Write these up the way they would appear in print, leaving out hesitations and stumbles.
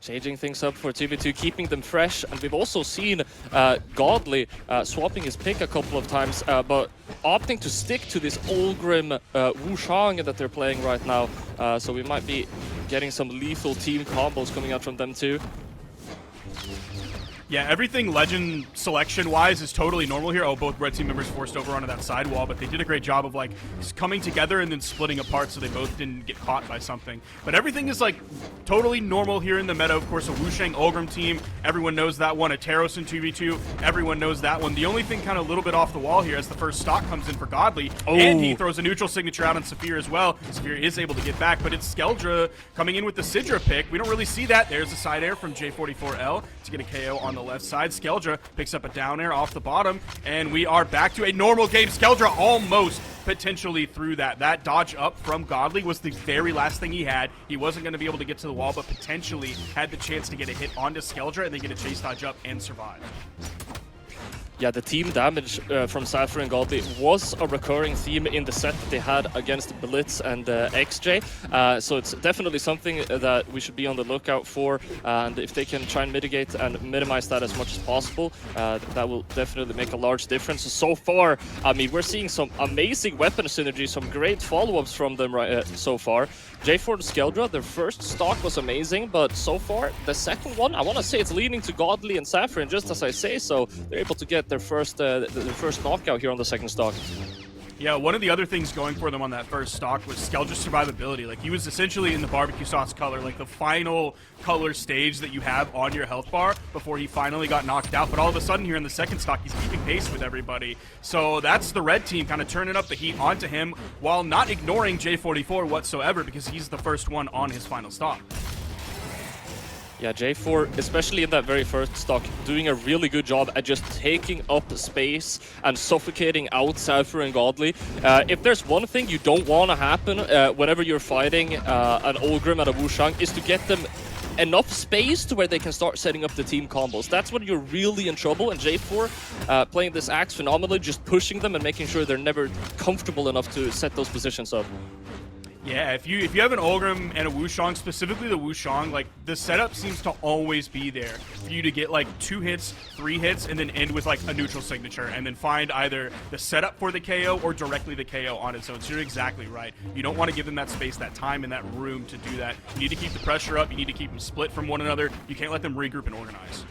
changing things up for 2v2, keeping them fresh. And we've also seen Godly swapping his pick a couple of times, but opting to stick to this Olgrim Wushang that they're playing right now. So we might be getting some lethal team combos coming out from them too. Yeah, everything Legend selection-wise is totally normal here. Oh, both red team members forced over onto that sidewall, but they did a great job of, like, coming together and then splitting apart so they both didn't get caught by something. But everything is, like, totally normal here in the meta. Of course, a Wushang Olgrim team, everyone knows that one. A Taros in 2v2, everyone knows that one. The only thing kind of a little bit off the wall here as the first stock comes in for Godly, and he throws a neutral signature out on Saphir as well. Saphir is able to get back, but it's Skeldra coming in with the Sidra pick. We don't really see that. There's a side air from J44L to get a KO on the left side. Skeldra picks up a down air off the bottom, and we are back to a normal game. Skeldra almost potentially through that. That dodge up from Godly was the very last thing he had. He wasn't going to be able to get to the wall, but potentially had the chance to get a hit onto Skeldra and then get a chase dodge up and survive. Yeah, the team damage from Saphir and Godly was a recurring theme in the set that they had against Blitz and XJ. So it's definitely something that we should be on the lookout for. And if they can try and mitigate and minimize that as much as possible, that will definitely make a large difference. So far, I mean, we're seeing some amazing weapon synergy, some great follow-ups from them so far. J4 to Skeldra, their first stock was amazing, but so far, the second one, I want to say it's leaning to Godly and Saphir, and just as I say so, they're able to get their first knockout here on the second stock. Yeah, one of the other things going for them on that first stock was Skeldra's survivability. Like, he was essentially in the barbecue sauce color, like the final color stage that you have on your health bar before he finally got knocked out. But all of a sudden here in the second stock, he's keeping pace with everybody. So that's the red team kind of turning up the heat onto him while not ignoring J44 whatsoever because he's the first one on his final stock. Yeah, J4, especially in that very first stock, doing a really good job at just taking up space and suffocating out Saphir and Godly. If there's one thing you don't want to happen whenever you're fighting an Olgrim and a Wushang is to get them enough space to where they can start setting up the team combos. That's when you're really in trouble, and J4 playing this axe phenomenally, just pushing them and making sure they're never comfortable enough to set those positions up. Yeah, if you have an Olgrim and a Wushang, specifically the Wushang, like, the setup seems to always be there for you to get like 2 hits, 3 hits, and then end with like a neutral signature, and then find either the setup for the KO or directly the KO on its own. So you're exactly right. You don't want to give them that space, that time, and that room to do that. You need to keep the pressure up. You need to keep them split from one another. You can't let them regroup and organize.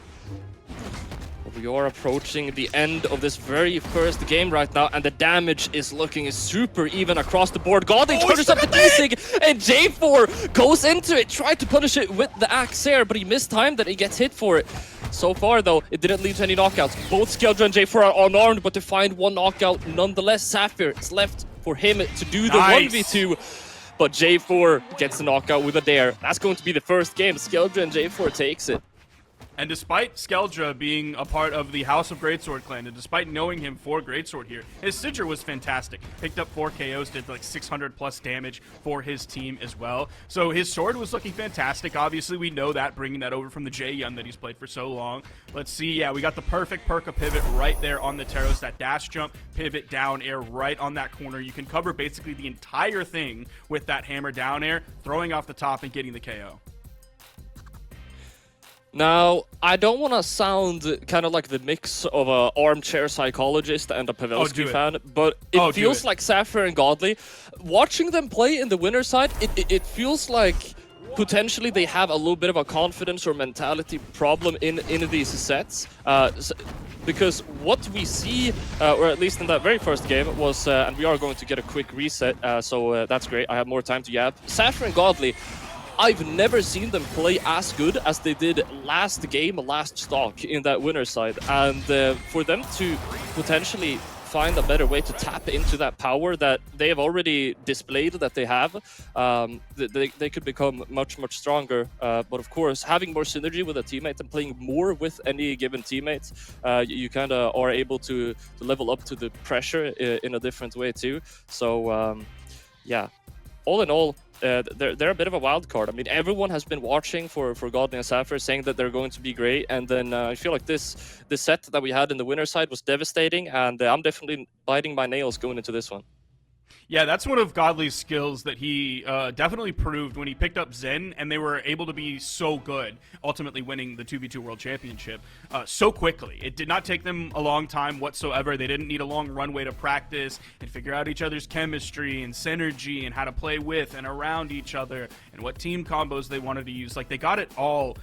We are approaching the end of this very first game right now, and the damage is looking super even across the board. Godly turns up the D-Sig, and J4 goes into it, tried to punish it with the axe here, but he mistimed that he gets hit for it. So far, though, it didn't lead to any knockouts. Both Skeldra and J4 are unarmed, but to find one knockout nonetheless. Saphir, it's left for him to do the 1v2. But J4 gets the knockout with a dare. That's going to be the first game. Skeldra and J4 takes it. And despite Skeldra being a part of the House of Greatsword clan, and despite knowing him for Greatsword here, his Sidra was fantastic. Picked up 4 KOs, did like 600 plus damage for his team as well. So his sword was looking fantastic. Obviously, we know that, bringing that over from the J-Yun that he's played for so long. Let's see, yeah, we got the perfect Perka pivot right there on the Taros. That dash jump, pivot, down air right on that corner. You can cover basically the entire thing with that hammer down air, throwing off the top and getting the KO. Now, I don't want to sound kind of like the mix of an armchair psychologist and a Pavelski fan, but it feels like Saphir and Godly. Watching them play in the winner's side, it feels like potentially they have a little bit of a confidence or mentality problem in these sets. Because what we see, or at least in that very first game, was, and we are going to get a quick reset, so that's great, I have more time to yap. Saphir and Godly, I've never seen them play as good as they did last game, last stock in that winner's side. And for them to potentially find a better way to tap into that power that they have already displayed that they have, they could become much, much stronger. But of course, having more synergy with a teammate and playing more with any given teammate, you kind of are able to level up to the pressure in a different way too. So yeah, all in all, they're a bit of a wild card. I mean, everyone has been watching for Godly and Saphir, saying that they're going to be great, and then I feel like this set that we had in the winner's side was devastating, and I'm definitely biting my nails going into this one. Yeah, that's one of Godly's skills that he definitely proved when he picked up Zen, and they were able to be so good, ultimately winning the 2v2 World Championship so quickly. It did not take them a long time whatsoever. They didn't need a long runway to practice and figure out each other's chemistry and synergy and how to play with and around each other and what team combos they wanted to use. Like, they got it all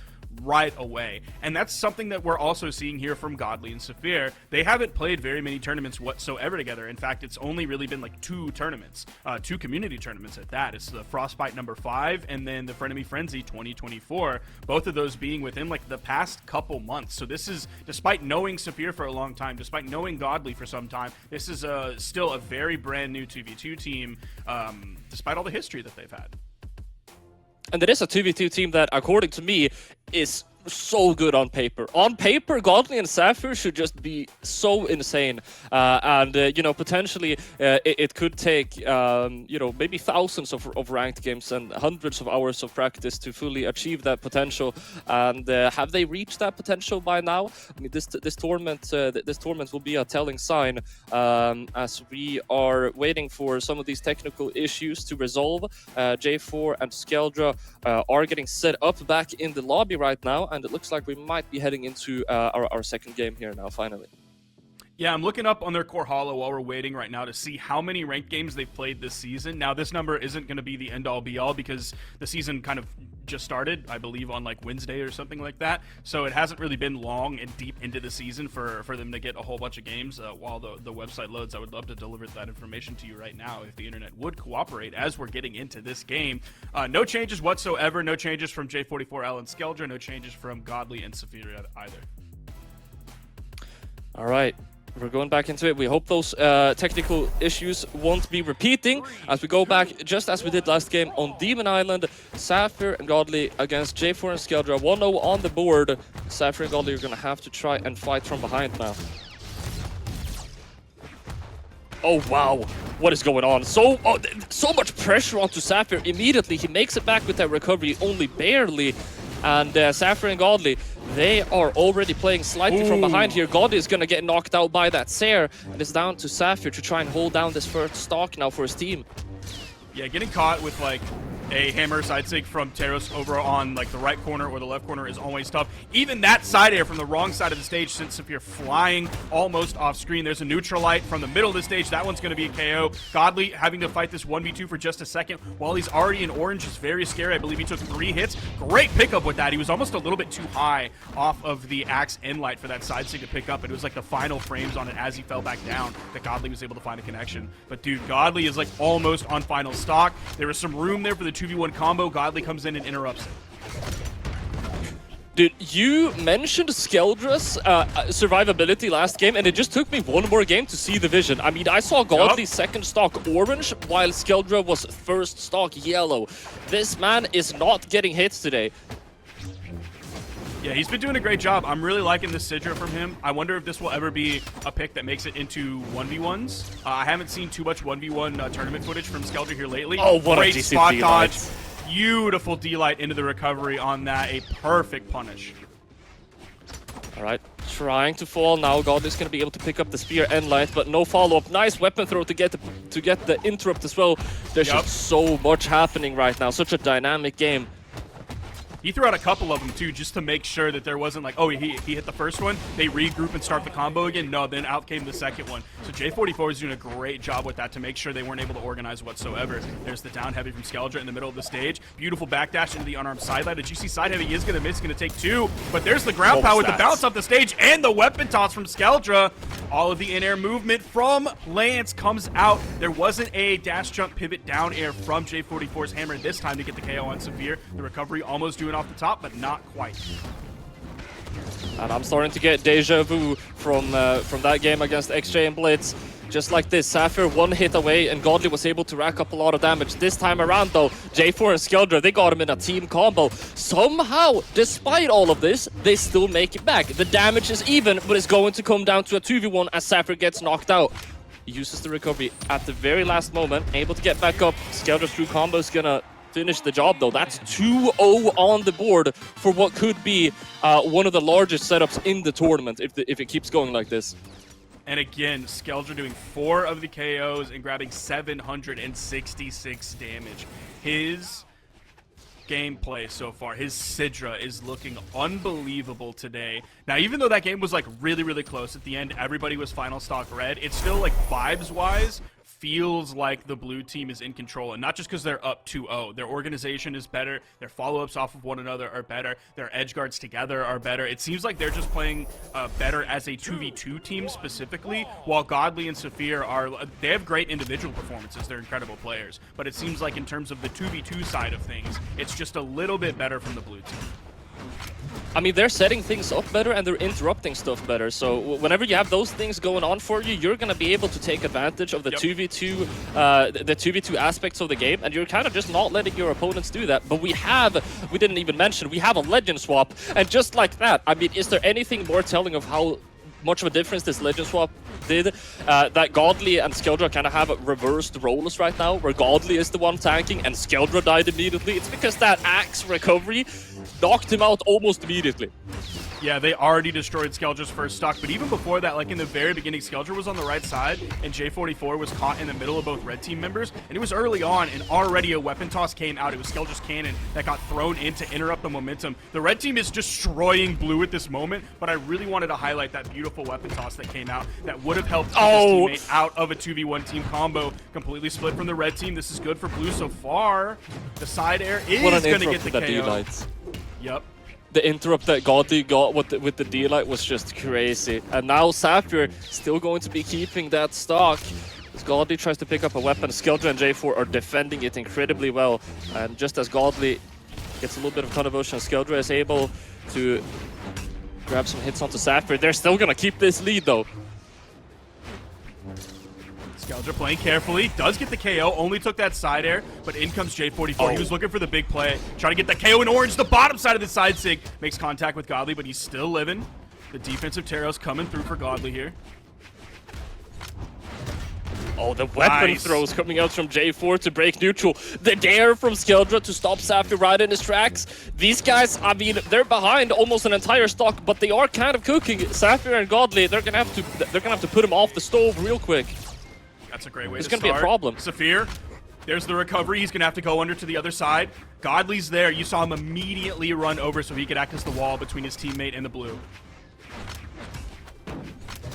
right away. And that's something that we're also seeing here from Godly and Saphir. They haven't played very many tournaments whatsoever together. In fact, it's only really been like 2 tournaments, 2 community tournaments at that. It's the Frostbite #5 and then the Frenemy Frenzy 2024, both of those being within like the past couple months. So this is, despite knowing Saphir for a long time, despite knowing Godly for some time, this is still a very brand new 2v2 team, despite all the history that they've had. And it is a 2v2 team that, according to me, is so good on paper. On paper, Godly and Saphir should just be so insane. You know, potentially it could take, you know, maybe thousands of ranked games and hundreds of hours of practice to fully achieve that potential. And have they reached that potential by now? I mean, this tournament will be a telling sign as we are waiting for some of these technical issues to resolve. J4 and Skeldra are getting set up back in the lobby right now, and it looks like we might be heading into our second game here now, finally. Yeah, I'm looking up on their Brawlhalla while we're waiting right now to see how many ranked games they've played this season. Now, this number isn't going to be the end-all, be-all because the season kind of just started, I believe, on like Wednesday or something like that. So it hasn't really been long and deep into the season for them to get a whole bunch of games. While the website loads, I would love to deliver that information to you right now if the internet would cooperate as we're getting into this game. No changes whatsoever. No changes from J44L and Skeldra. No changes from Godly and Saphir either. All right. We're going back into it. We hope those technical issues won't be repeating as we go back, just as we did last game on Demon Island. Saphir and Godly against J4 and Skeldra. 1-0 on the board. Saphir and Godly are going to have to try and fight from behind now. Oh, wow. What is going on? So much pressure onto Saphir. Immediately, he makes it back with that recovery, only barely. And Saphir and Godly, they are already playing slightly from behind here. Godly is going to get knocked out by that Sair, and it's down to Saphir to try and hold down this first stock now for his team. Yeah, getting caught with like a hammer side sig from Teros over on like the right corner or the left corner is always tough. Even that side air from the wrong side of the stage since Saphir flying almost off screen. There's a neutral light from the middle of the stage. That one's going to be a KO. Godly having to fight this 1v2 for just a second while he's already in orange is very scary. I believe he took 3 hits. Great pickup with that. He was almost a little bit too high off of the Axe end light for that side sig to pick up. It was like the final frames on it as he fell back down that Godly was able to find a connection. But dude, Godly is like almost on final stock. There was some room there for the 2v1 combo. Godly comes in and interrupts it. Dude, you mentioned Skeldra's survivability last game, and it just took me one more game to see the vision. I mean, I saw Godly's second stock orange, while Skeldra was first stock yellow. This man is not getting hits today. Yeah, he's been doing a great job. I'm really liking this Sidra from him. I wonder if this will ever be a pick that makes it into 1v1s. I haven't seen too much 1v1 tournament footage from Skeldra here lately. Oh, what great a spot dodge. D-light. Beautiful D-light into the recovery on that. A perfect punish. All right, trying to fall now. Godly's going to be able to pick up the spear and light, but no follow-up. Nice weapon throw to get the interrupt as well. There's just so much happening right now. Such a dynamic game. He threw out a couple of them, too, just to make sure that there wasn't like, oh, he hit the first one, they regroup and start the combo again. No, then out came the second one. So J44 is doing a great job with that to make sure they weren't able to organize whatsoever. There's the down heavy from Skeldra in the middle of the stage. Beautiful backdash into the unarmed side light. As you see, side heavy is going to miss, going to take 2. But there's the ground power with the bounce off the stage and the weapon toss from Skeldra. All of the in-air movement from Lance comes out. There wasn't a dash jump pivot down air from J44's hammer this time to get the KO on Saphir. The recovery almost doing off the top, but not quite. And I'm starting to get deja vu from that game against XJ and Blitz. Just like this, Saphir 1 hit away, and Godly was able to rack up a lot of damage. This time around, though, J4 and Skeldra, they got him in a team combo. Somehow, despite all of this, they still make it back. The damage is even, but it's going to come down to a 2v1 as Saphir gets knocked out. He uses the recovery at the very last moment, able to get back up. Skeldra's through combo is gonna finish the job, though. That's 2-0 on the board for what could be one of the largest setups in the tournament if it keeps going like this. And again, Skeldra doing 4 of the KOs and grabbing 766 damage. His gameplay so far, his Sidra is looking unbelievable today. Now, even though that game was like really, really close at the end, everybody was final stock red, it's still like vibes-wise, feels like the blue team is in control, and not just because they're up 2-0. Their organization is better, their follow-ups off of one another are better, their edge guards together are better. It seems like they're just playing better as a 2v2 team specifically, while Godly and Saphir they have great individual performances, they're incredible players, but it seems like in terms of the 2v2 side of things, it's just a little bit better from the blue team. I mean, they're setting things up better and they're interrupting stuff better. So whenever you have those things going on for you, you're going to be able to take advantage of the 2v2 the 2v2 aspects of the game, and you're kind of just not letting your opponents do that. But we didn't even mention, we have a legend swap, and just like that, I mean, is there anything more telling of how much of a difference this legend swap did? That Godly and Skeldra kind of have reversed roles right now, where Godly is the one tanking and Skeldra died immediately. It's because that axe recovery knocked him out almost immediately. Yeah, they already destroyed Skeldra's first stock, but even before that, like in the very beginning, Skeldra was on the right side, and J44 was caught in the middle of both red team members, and it was early on, and already a weapon toss came out. It was Skeldra's cannon that got thrown in to interrupt the momentum. The red team is destroying blue at this moment, but I really wanted to highlight that beautiful weapon toss that came out that would have helped his teammate out of a 2v1 team combo. Completely split from the red team. This is good for blue so far. The side air is going to get the KO. Yep. The interrupt that Godly got with the D-Light was just crazy. And now Saphir still going to be keeping that stock. As Godly tries to pick up a weapon, Skeldra and J4 are defending it incredibly well. And just as Godly gets a little bit of contribution, Skeldra is able to grab some hits onto Saphir. They're still going to keep this lead though. Skeldra playing carefully, does get the KO, only took that side air, but in comes J44. He was looking for the big play, trying to get the KO in orange, the bottom side of the side sig, makes contact with Godly, but he's still living. The defensive Teros coming through for Godly here. Oh, the weapon throws coming out from J4 to break neutral. The dare from Skeldra to stop Saphir right in his tracks. These guys, I mean, they're behind almost an entire stock, but they are kind of cooking. Saphir and Godly, they're gonna have to put him off the stove real quick. That's a great way to start. It's going to be a problem. Saphir, there's the recovery. He's going to have to go under to the other side. Godly's there. You saw him immediately run over so he could act as the wall between his teammate and the blue.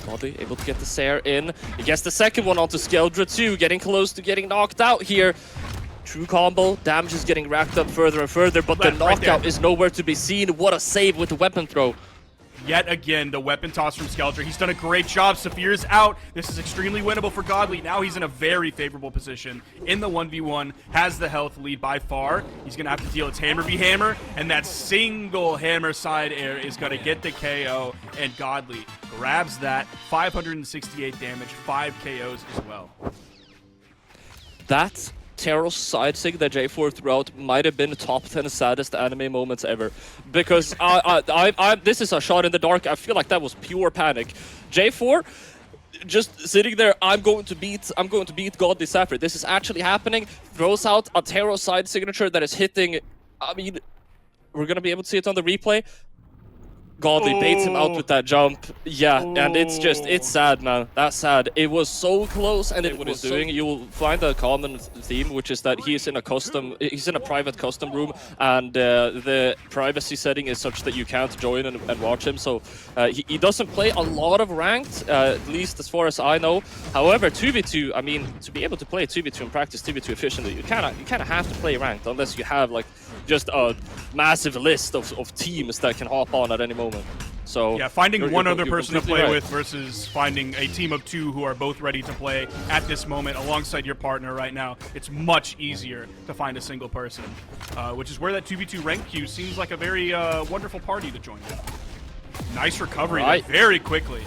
Godly able to get the Sair in. He gets the second one onto Skeldra too, getting close to getting knocked out here. True combo, damage is getting racked up further and further, but the knockout is nowhere to be seen. What a save with the weapon throw. Yet again, the weapon toss from Skeldra. He's done a great job. Saphir's out. This is extremely winnable for Godly. Now he's in a very favorable position in the 1v1. Has the health lead by far. He's going to have to deal its hammer v hammer. And that single hammer side air is going to get the KO. And Godly grabs that. 568 damage, 5 KOs as well. That Teros side sig that J4 threw out might have been top 10 saddest anime moments ever, because this is a shot in the dark. I feel like that was pure panic. J4 just sitting there, I'm going to beat Godly Saphir. This is actually happening. Throws out a Teros side signature that is hitting. I mean, we're gonna be able to see it on the replay. Godly baits him out with that jump. Yeah, and it's sad, man. That's sad. It was so close, and what he's doing, you'll find a common theme, which is that he's in a private custom room, and the privacy setting is such that you can't join and watch him. So he doesn't play a lot of ranked, at least as far as I know. However, 2v2, I mean, to be able to play 2v2 and practice 2v2 efficiently, you kind of have to play ranked, unless you have like just a massive list of teams that can hop on at any moment. So yeah, finding one other person to play with versus finding a team of 2 who are both ready to play at this moment alongside your partner right now, it's much easier to find a single person, which is where that 2v2 rank queue seems like a very wonderful party to join. Nice recovery very quickly.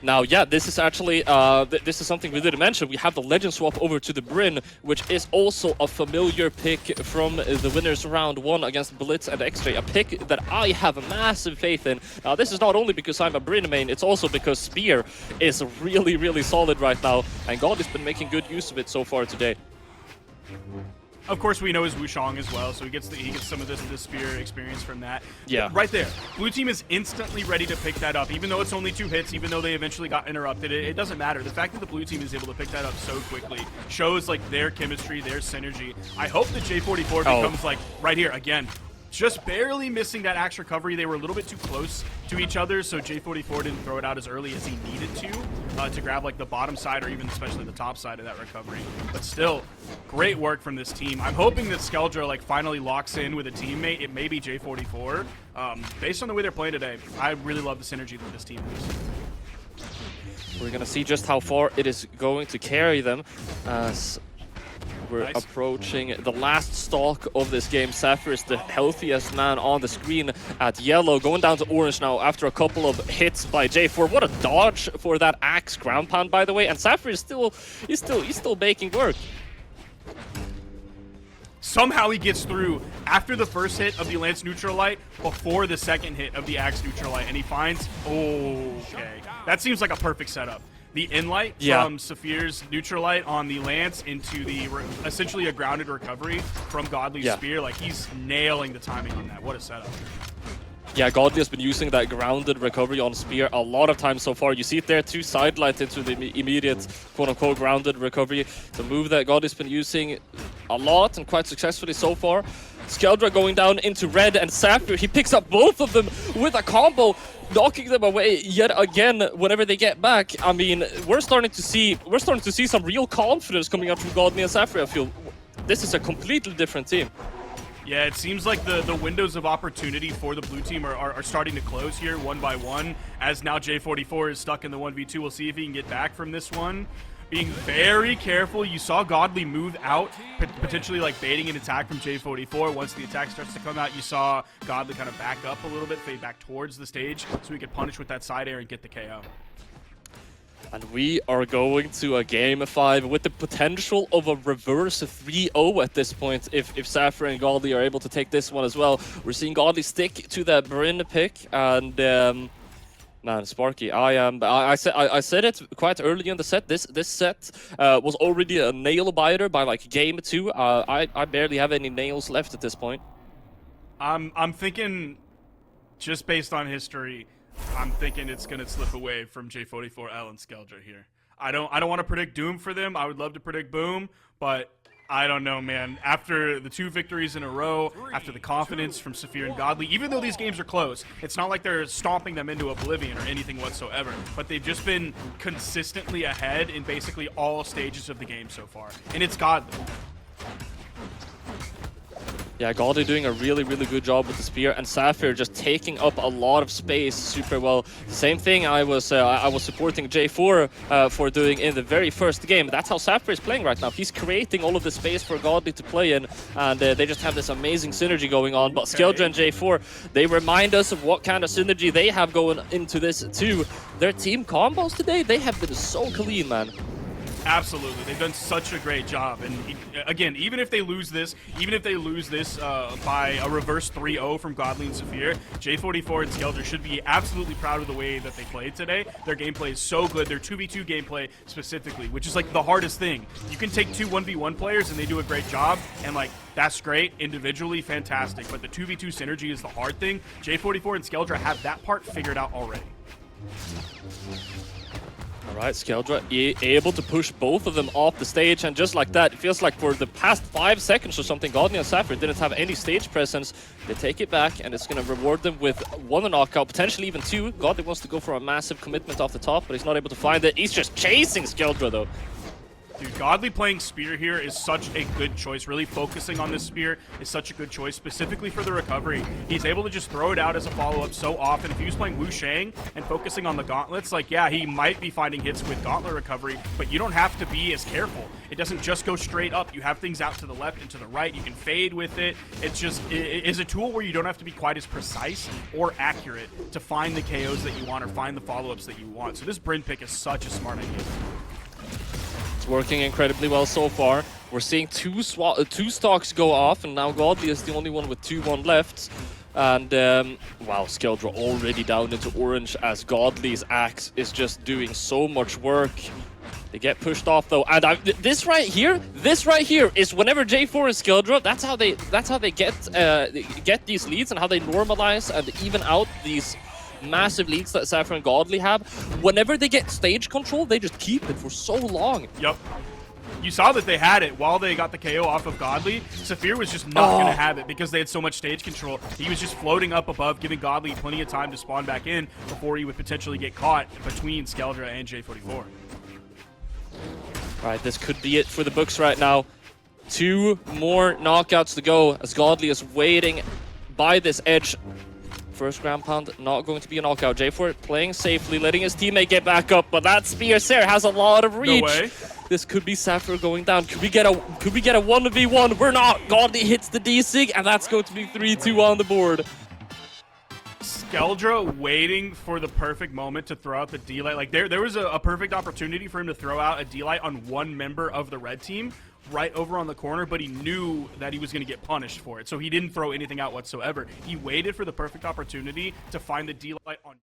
Now, yeah, this is actually, this is something we didn't mention. We have the Legend swap over to the Bryn, which is also a familiar pick from the winners round 1 against Blitz and X-Ray, a pick that I have a massive faith in. Now, this is not only because I'm a Bryn main, it's also because Spear is really, really solid right now, and God has been making good use of it so far today. Of course, we know his Wushang as well, so he gets some of this spear experience from that. Yeah. Right there. Blue team is instantly ready to pick that up, even though it's only 2 hits, even though they eventually got interrupted. It doesn't matter. The fact that the blue team is able to pick that up so quickly shows like their chemistry, their synergy. I hope that J44 becomes like right here again. Just barely missing that axe recovery. They were a little bit too close to each other, so J44 didn't throw it out as early as he needed to grab like the bottom side or even especially the top side of that recovery. But still, great work from this team. I'm hoping that Skeldra like finally locks in with a teammate. It may be J44. Based on the way they're playing today, I really love the synergy that this team has. We're going to see just how far it is going to carry them as we're approaching the last stock of this game. Saphir is the healthiest man on the screen at yellow, going down to orange now after a couple of hits by J4. What a dodge for that axe ground pound, by the way. And Saphir is still making work. Somehow he gets through after the first hit of the Lance Neutral Light, before the second hit of the Axe Neutral Light, and he finds, okay, that seems like a perfect setup. The in-light from Saphir's Neutral Light on the Lance into the essentially a grounded recovery from Godly's Spear. Like, he's nailing the timing on that. What a setup. Yeah, Godly has been using that grounded recovery on Spear a lot of times so far. You see it there, 2 side lights into the immediate quote-unquote grounded recovery. It's a move that Godly's been using a lot and quite successfully so far. Skeldra going down into red, and Saphir, he picks up both of them with a combo, knocking them away yet again whenever they get back. I mean, we're starting to see some real confidence coming out from Godly and Saphir. I feel this is a completely different team. Yeah, it seems like the windows of opportunity for the blue team are starting to close here one by one, as now J44 is stuck in the 1v2. We'll see if he can get back from this one. Being very careful. You saw Godly move out, potentially like baiting an attack from J44. Once the attack starts to come out, you saw Godly kind of back up a little bit, fade back towards the stage, so he could punish with that side air and get the KO. And we are going to a game 5 with the potential of a reverse 3-0 at this point if Saphir and Godly are able to take this one as well. We're seeing Godly stick to the Bryn pick, and man, Sparky, I said it quite early in the set. This set was already a nail biter by like game 2. I barely have any nails left at this point. I'm thinking, just based on history, I'm thinking it's gonna slip away from J44L and Skeldra here. I don't want to predict doom for them. I would love to predict boom, but I don't know, man. After the 2 victories in a row, after the confidence from Saphir and Godly, even though these games are close, it's not like they're stomping them into oblivion or anything whatsoever, but they've just been consistently ahead in basically all stages of the game so far, and it's Godly. Yeah, Godly doing a really, really good job with the Spear, and Saphir just taking up a lot of space super well. Same thing I was supporting J4 for doing in the very first game. That's how Saphir is playing right now. He's creating all of the space for Godly to play in, and they just have this amazing synergy going on. But Skeldra and J4, they remind us of what kind of synergy they have going into this too. Their team combos today, they have been so clean, man. Absolutely, they've done such a great job, and again, even if they lose this by a reverse 3-0 from Godly and Saphir, J44 and Skeldra should be absolutely proud of the way that they played today. Their gameplay is so good, their 2v2 gameplay specifically, which is like the hardest thing. You can take 2 1v1 players and they do a great job, and like, that's great, individually fantastic, but the 2v2 synergy is the hard thing. J44 and Skeldra have that part figured out already. Alright, Skeldra able to push both of them off the stage, and just like that, it feels like for the past 5 seconds or something, Godly and Saphir didn't have any stage presence. They take it back, and it's going to reward them with 1 knockout, potentially even 2. Godly wants to go for a massive commitment off the top, but he's not able to find it. He's just chasing Skeldra, though. Dude, Godly playing Spear here is such a good choice. Really focusing on this Spear is such a good choice, specifically for the recovery. He's able to just throw it out as a follow-up so often. If he was playing Wushang and focusing on the gauntlets, like, yeah, he might be finding hits with gauntlet recovery, but you don't have to be as careful. It doesn't just go straight up. You have things out to the left and to the right. You can fade with it. It's just, it is a tool where you don't have to be quite as precise or accurate to find the KOs that you want or find the follow-ups that you want. So this Bryn pick is such a smart idea. It's working incredibly well so far. We're seeing two stocks go off, and now Godly is the only one with 2-1 left. And wow, Skeldra already down into orange as Godly's axe is just doing so much work. They get pushed off though, and this right here is whenever J4 and Skeldra, that's how they get these leads and how they normalize and even out these massive leads that Saphir and Godly have. Whenever they get stage control, they just keep it for so long. Yep. You saw that they had it while they got the KO off of Godly. Saphir was just not going to have it because they had so much stage control. He was just floating up above, giving Godly plenty of time to spawn back in before he would potentially get caught between Skeldra and J44. All right, this could be it for the books right now. 2 more knockouts to go as Godly is waiting by this edge. First ground pound, not going to be a knockout. J4 playing safely, letting his teammate get back up, but that spear there has a lot of reach. No way. This could be Saphir going down. Could we get a 1v1? We're not. Godly hits the D-Sig, and that's going to be 3-2 on the board. Skeldra waiting for the perfect moment to throw out the D-Light. Like, there was a perfect opportunity for him to throw out a D-Light on one member of the red team right over on the corner, but he knew that he was going to get punished for it, so he didn't throw anything out whatsoever. He waited for the perfect opportunity to find the D-Light on